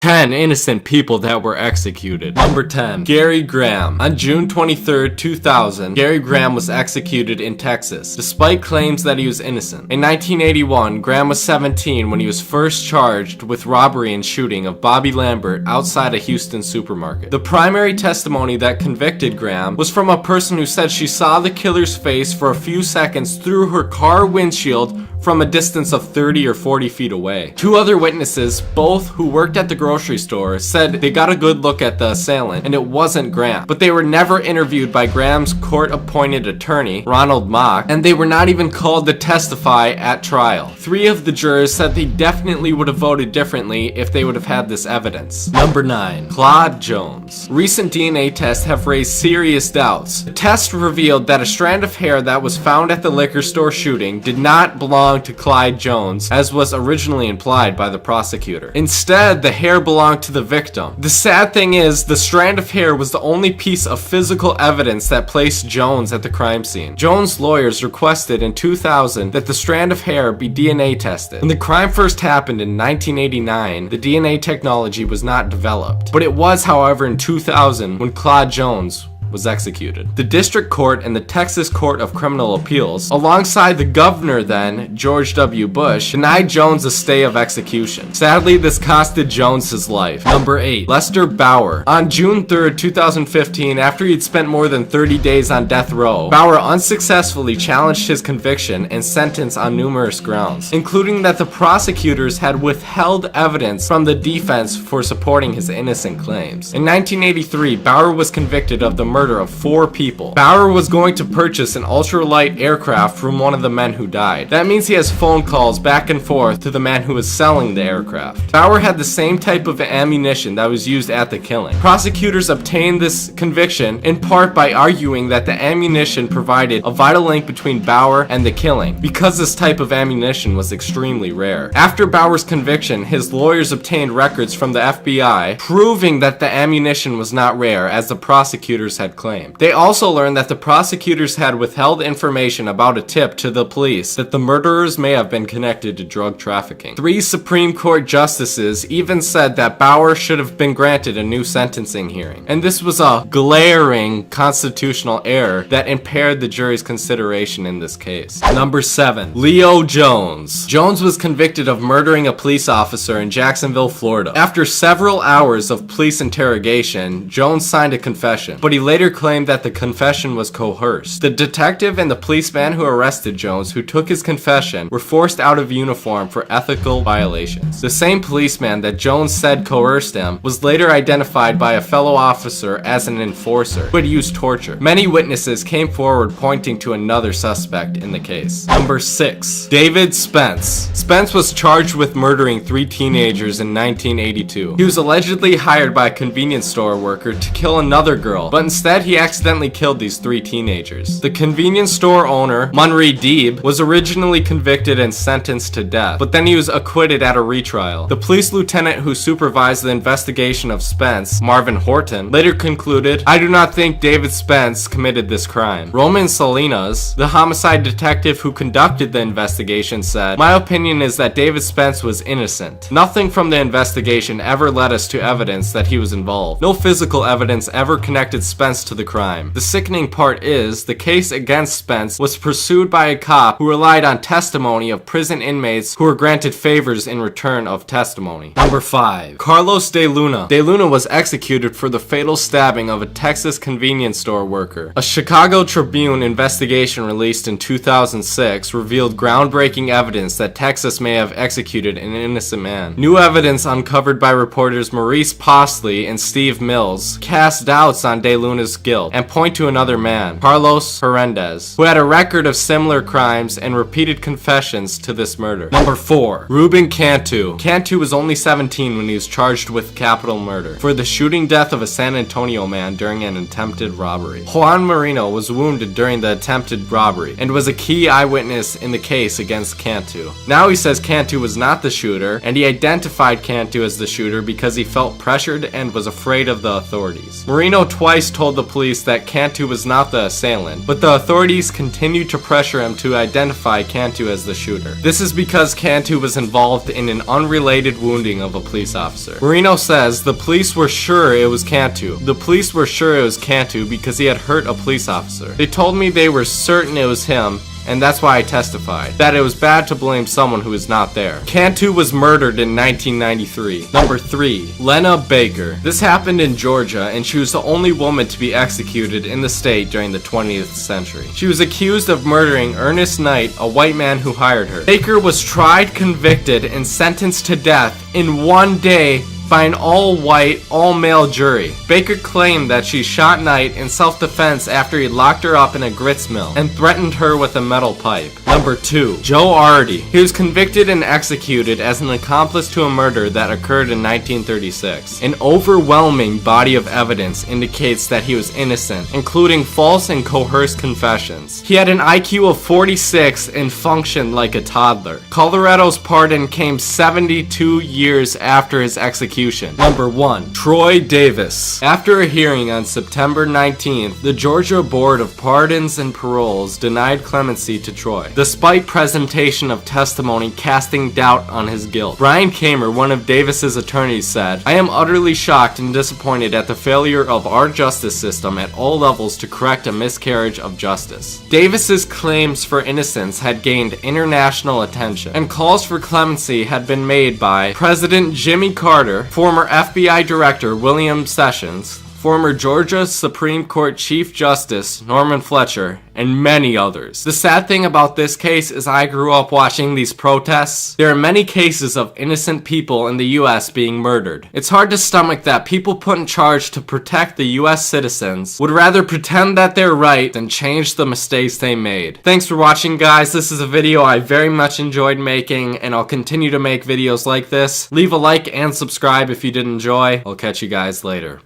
10 innocent people that were executed. Number 10. Gary Graham. On June 23, 2000, Gary Graham was executed in Texas, despite claims that he was innocent. In 1981, Graham was 17 when he was first charged with robbery and shooting of Bobby Lambert outside a Houston supermarket. The primary testimony that convicted Graham was from a person who said she saw the killer's face for a few seconds through her car windshield from a distance of 30 or 40 feet away. Two other witnesses, both who worked at the grocery store, said they got a good look at the assailant and it wasn't Graham, but they were never interviewed by Graham's court-appointed attorney, Ronald Mock, and they were not even called to testify at trial. 3 of the jurors said they definitely would have voted differently if they would have had this evidence. Number 9. Claude Jones. Recent DNA tests have raised serious doubts. The test revealed that a strand of hair that was found at the liquor store shooting did not belong to Clyde Jones, as was originally implied by the prosecutor. Instead, the hair belonged to the victim. The sad thing is, the strand of hair was the only piece of physical evidence that placed Jones at the crime scene. Jones' lawyers requested in 2000 that the strand of hair be DNA tested. When the crime first happened in 1989, the DNA technology was not developed. But it was, however, in 2000 when Claude Jones was executed. The district court and the Texas Court of Criminal Appeals, alongside the governor then, George W. Bush, denied Jones a stay of execution. Sadly, this costed Jones his life. Number 8. Lester Bauer. On June 3rd, 2015, after he'd spent more than 30 days on death row, Bauer unsuccessfully challenged his conviction and sentence on numerous grounds, including that the prosecutors had withheld evidence from the defense for supporting his innocent claims. In 1983, Bauer was convicted of the murder of 4 people. Bauer was going to purchase an ultralight aircraft from one of the men who died. That means he has phone calls back and forth to the man who was selling the aircraft. Bauer had the same type of ammunition that was used at the killing. Prosecutors obtained this conviction in part by arguing that the ammunition provided a vital link between Bauer and the killing, because this type of ammunition was extremely rare. After Bauer's conviction, his lawyers obtained records from the FBI proving that the ammunition was not rare, as the prosecutors had claimed. They also learned that the prosecutors had withheld information about a tip to the police that the murderers may have been connected to drug trafficking. 3 Supreme Court justices even said that Bauer should have been granted a new sentencing hearing. And this was a glaring constitutional error that impaired the jury's consideration in this case. Number 7. Leo Jones. Jones was convicted of murdering a police officer in Jacksonville, Florida. After several hours of police interrogation, Jones signed a confession, but he later claimed that the confession was coerced. The detective and the policeman who arrested Jones, who took his confession, were forced out of uniform for ethical violations. The same policeman that Jones said coerced him was later identified by a fellow officer as an enforcer who had used torture. Many witnesses came forward pointing to another suspect in the case. Number 6. David Spence. Spence was charged with murdering 3 teenagers in 1982. He was allegedly hired by a convenience store worker to kill another girl, but instead he accidentally killed these 3 teenagers. The convenience store owner, Munry Deeb, was originally convicted and sentenced to death, but then he was acquitted at a retrial. The police lieutenant who supervised the investigation of Spence, Marvin Horton, later concluded, "I do not think David Spence committed this crime." Roman Salinas, the homicide detective who conducted the investigation, said, "My opinion is that David Spence was innocent. Nothing from the investigation ever led us to evidence that he was involved. No physical evidence ever connected Spence to the crime. The sickening part is, the case against Spence was pursued by a cop who relied on testimony of prison inmates who were granted favors in return of testimony." Number 5. Carlos De Luna. De Luna was executed for the fatal stabbing of a Texas convenience store worker. A Chicago Tribune investigation released in 2006 revealed groundbreaking evidence that Texas may have executed an innocent man. New evidence uncovered by reporters Maurice Postley and Steve Mills cast doubts on De Luna's guilt and point to another man, Carlos Hernandez, who had a record of similar crimes and repeated confessions to this murder. Number 4. Ruben Cantu. Cantu was only 17 when he was charged with capital murder for the shooting death of a San Antonio man during an attempted robbery. Juan Marino was wounded during the attempted robbery and was a key eyewitness in the case against Cantu. Now he says Cantu was not the shooter, and he identified Cantu as the shooter because he felt pressured and was afraid of the authorities. Marino twice told the police that Cantu was not the assailant, but the authorities continued to pressure him to identify Cantu as the shooter. This is because Cantu was involved in an unrelated wounding of a police officer. Marino says the police were sure it was Cantu. The police were sure it was Cantu because he had hurt a police officer. They told me they were certain it was him, and that's why I testified, that it was bad to blame someone who was not there. Cantu was murdered in 1993. Number 3. Lena Baker. This happened in Georgia, and she was the only woman to be executed in the state during the 20th century. She was accused of murdering Ernest Knight, a white man who hired her. Baker was tried, convicted, and sentenced to death in one day by an all-white, all-male jury. Baker claimed that she shot Knight in self-defense after he locked her up in a grits mill and threatened her with a metal pipe. Number 2. Joe Artie. He was convicted and executed as an accomplice to a murder that occurred in 1936. An overwhelming body of evidence indicates that he was innocent, including false and coerced confessions. He had an IQ of 46 and functioned like a toddler. Colorado's pardon came 72 years after his execution. Number 1. Troy Davis. After a hearing on September 19th, the Georgia Board of Pardons and Paroles denied clemency to Troy, despite presentation of testimony casting doubt on his guilt. Brian Kamer, one of Davis's attorneys, said, "I am utterly shocked and disappointed at the failure of our justice system at all levels to correct a miscarriage of justice." Davis's claims for innocence had gained international attention, and calls for clemency had been made by President Jimmy Carter, former FBI Director William Sessions, former Georgia Supreme Court Chief Justice Norman Fletcher, and many others. The sad thing about this case is I grew up watching these protests. There are many cases of innocent people in the US being murdered. It's hard to stomach that people put in charge to protect the US citizens would rather pretend that they're right than change the mistakes they made. Thanks for watching, guys. This is a video I very much enjoyed making, and I'll continue to make videos like this. Leave a like and subscribe if you did enjoy. I'll catch you guys later.